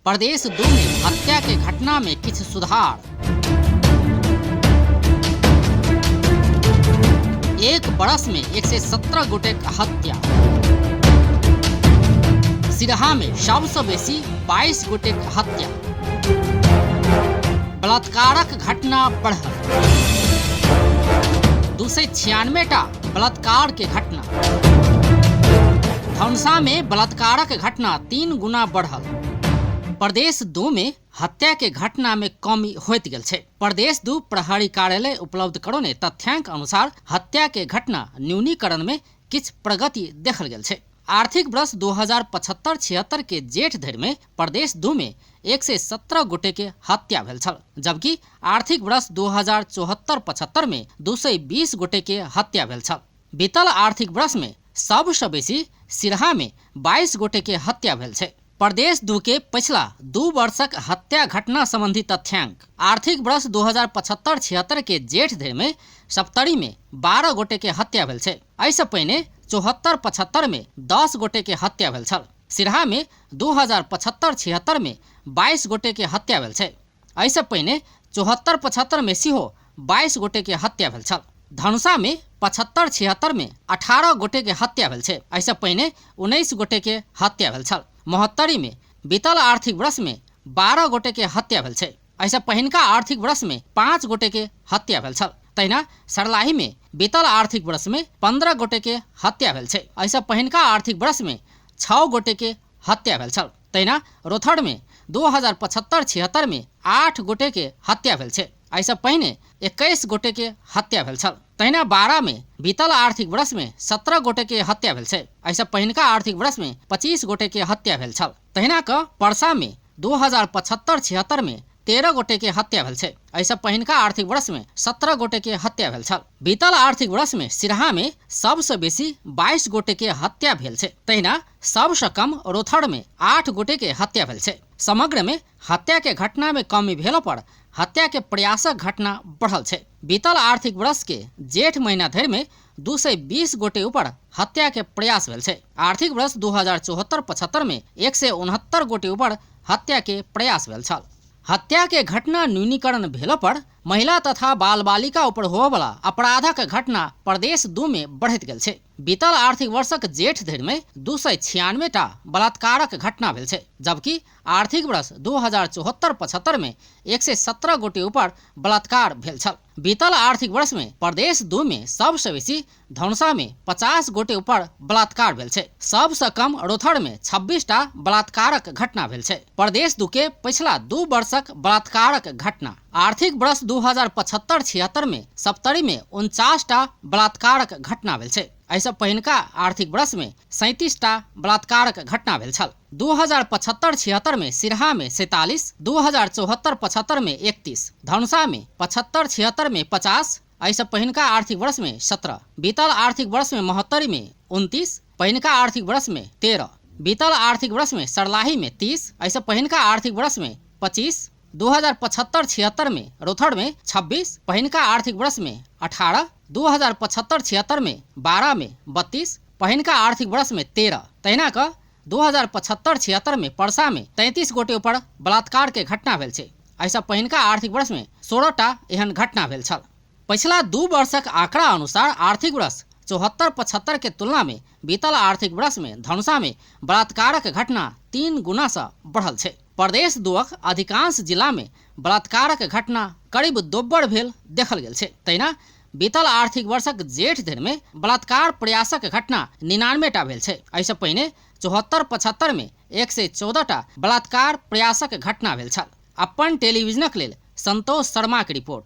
प्रदेश 2 में हत्या के घटना में किछ सुधार। एक बरस में 117 गोटेक हत्या। सिरहा में सबसे बेसी 22 गोटेक हत्या। बलात्कारक घटना बढ़ल। 296टा बलात्कार के घटना। धनुषा में बलात्कारक घटना 3 गुना बढ़ल। प्रदेश 2 में हत्या के घटना में कमी होइत गेल छै। प्रदेश 2 प्रहरी कार्यालय उपलब्ध करौने तथ्यांक अनुसार हत्या के घटना न्यूनीकरण में किछ प्रगति देखल गेल छै। आर्थिक वर्ष 2075-76 के जेठ धरि में प्रदेश 2 में 117 गोटे के हत्या भेल छल, जबकि आर्थिक वर्ष 2074-75 में 220 गोटे के हत्या भेल छल। बीतल आर्थिक वर्ष में सबसे बेसी सिरहा में 22 गोटे के हत्या भेल छै। प्रदेश 2 के पिछला 2 वर्षक हत्या घटना संबंधी तथ्यांक। आर्थिक वर्ष 2075-76 के जेठ धरि में सप्तरी में 12 गोटे के हत्या भेल छै। ऐसे पहिने 74-75 में 10 गोटे के हत्या भेल छल। सिरहा में 2075-76 में 22 गोटे के हत्या भेल छै। ऐसे पहिने 74-75 में सिहो 22 गोटे के हत्या भेल छल। धनुषा में 75-76 में 18 गोटे के हत्या भेल छै। ऐसे पहिने 19 गोटे के हत्या भेल छल। महोत्तरी में बीतल आर्थिक वर्ष में 12 गोटे के हत्या भेल छै। ऐसे पहिनका आर्थिक वर्ष में 5 गोटे के हत्या भेल छल। तहिना सरलाही में बीतल आर्थिक वर्ष में 15 गोटे के हत्या भेल छै। ऐसे पहिनका आर्थिक वर्ष में 6 गोटे के हत्या भेल छल। तहिना रोथड़ में 2075-76 में 8 गोटे के हत्या भेल छै। ऐसे पहिने 21 गोटे के हत्या भेल छल। तहिना 12 में बीतल आर्थिक वर्ष में 17 गोटे के हत्या भेल छै। ऐसे पहिनका आर्थिक वर्ष में 25 गोटे के हत्या भेल छल। तहिना क परसा में 2075-76 में 13 गोटे के हत्या भेल छै। ऐसे पहिनका आर्थिक वर्ष में 17 गोटे के हत्या भेल छल। बीतल आर्थिक वर्ष में सिरहा में सबसे बेसी 22 गोटे के हत्या भेल छै। तहिना सबसे कम रोथड़ में 8 गोटे के हत्या भेल छै। समग्र में हत्या के घटना में कमी भेला पर हत्या के प्रयासक घटना बढ़ल छै। बीतल आर्थिक वर्ष के जेठ महीना धरि में 220 गोटे ऊपर हत्या के प्रयास भेल छै। आर्थिक वर्ष 2074-75 में 169 गोटे ऊपर हत्या के प्रयास भेल छल। हत्या के घटना न्यूनीकरण भेला पर महिला तथा बाल बालिका ऊपर होबय वाला अपराधक घटना प्रदेश 2 में बढ़ैत गेल छै। बीतल आर्थिक वर्षक जेठ धरि में 296टा बलात्कारक घटना भेल छै, जबकि आर्थिक वर्ष 2074-75 में 117 गोटे ऊपर बलात्कार भेल छल। बीतल आर्थिक वर्ष में प्रदेश 2 में सबसे बेसी धनुषा में 50 गोटे ऊपर बलात्कार भेल छै। सबसे कम रोथड़ में 26टा बलात्कारक घटना भेल छै। प्रदेश 2 के पिछला 2 वर्षक बलात्कारक घटना। आर्थिक वर्ष 2075-76 में सप्तरी में 49टा बलात्कारक घटना भेल छै। ऐसे पहिनका आर्थिक वर्ष में 37टा बलात्कारक घटना भेल छल। 2075-76 में सिरहा में 47, 2074-75 में 31, धनुषा में 75-76 में 50, ऐसे पहिनका आर्थिक वर्ष में 17, बीतल आर्थिक वर्ष में महोत्तरी में 29, पहिनका आर्थिक वर्ष में 13, बीतल आर्थिक वर्ष में सरलाही में 30, ऐसे पहिनका आर्थिक वर्ष में 25, 2075-76 में रोथड़ में 26, पहिनका आर्थिक वर्ष में 18, 2075-76 में 12 में 32, पहिनका आर्थिक वर्ष में 13, तहिना क 2075-76 में परसा में 33 गोटे ऊपर बलात्कार के घटना भेल छै। ऐसा पहिनका आर्थिक वर्ष में 16टा एहन घटना भेल छल। पिछला 2 वर्षक आंकड़ा अनुसार आर्थिक वर्ष 74-75 के तुलना में बीतल आर्थिक वर्ष में धनुषा में बलात्कारक घटना 3 गुना से बढ़ल छै। प्रदेश 2क अधिकांश जिला में बलात्कारक घटना करीब दोब्बर भेल देखल गेल छै। तहिना बीतल आर्थिक वर्षक जेठ धरि में बलात्कार प्रयासक घटना 99टा भेल छै। ऐसे पहिने 74-75 में 114टा बलात्कार प्रयासक घटना भेल छल। अपन टेलीविजनक लेल संतोष शर्मा के रिपोर्ट।